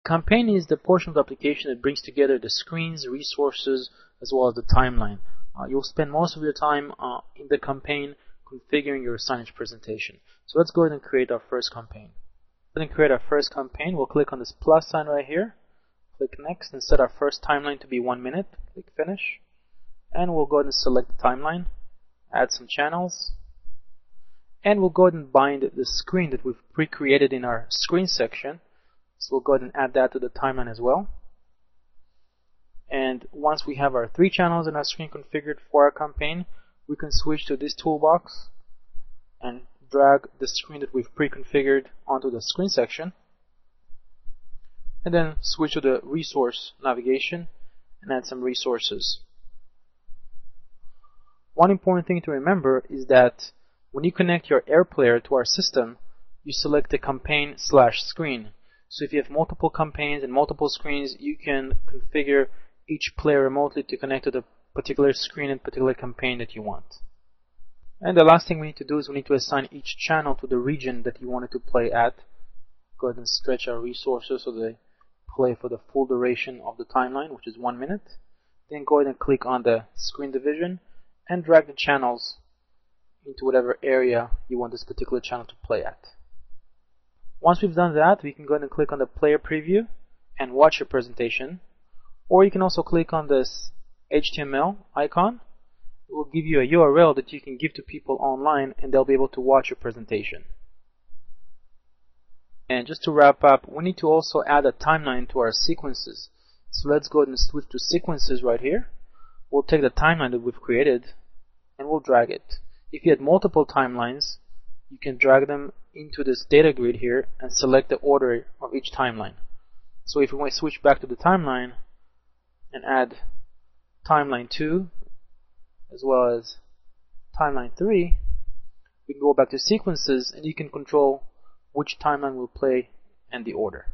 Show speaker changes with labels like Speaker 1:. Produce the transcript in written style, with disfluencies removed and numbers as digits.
Speaker 1: campaign is the portion of the application that brings together the screens, resources, as well as the timeline. You'll spend most of your time in the campaign configuring your signage presentation. So let's go ahead and create our first campaign. Then create our first campaign. We'll click on this plus sign right here. Click next and set our first timeline to be 1 minute. Click finish. And we'll go ahead and select the timeline. Add some channels. And we'll go ahead and bind the screen that we've pre-created in our screen section. So we'll go ahead and add that to the timeline as well. And once we have our 3 channels in our screen configured for our campaign, we can switch to this toolbox and drag the screen that we've pre-configured onto the screen section. And then switch to the resource navigation and add some resources. One important thing to remember is that when you connect your AirPlayer to our system, you select the campaign/screen. So if you have multiple campaigns and multiple screens, you can configure each player remotely to connect to the particular screen and particular campaign that you want. And the last thing we need to do is we need to assign each channel to the region that you want it to play at. Go ahead and stretch our resources so they play for the full duration of the timeline, which is 1 minute. Then go ahead and click on the screen division and drag the channels into whatever area you want this particular channel to play at. Once we've done that, we can go ahead and click on the player preview and watch your presentation. Or you can also click on this HTML icon. It will give you a URL that you can give to people online and they'll be able to watch your presentation. And just to wrap up, we need to also add a timeline to our sequences. So let's go ahead and switch to sequences right here. We'll take the timeline that we've created and we'll drag it. If you had multiple timelines, you can drag them into this data grid here and select the order of each timeline. So if we want to switch back to the timeline and add timeline 2 as well as timeline 3, we can go back to sequences and you can control which timeline will play and the order.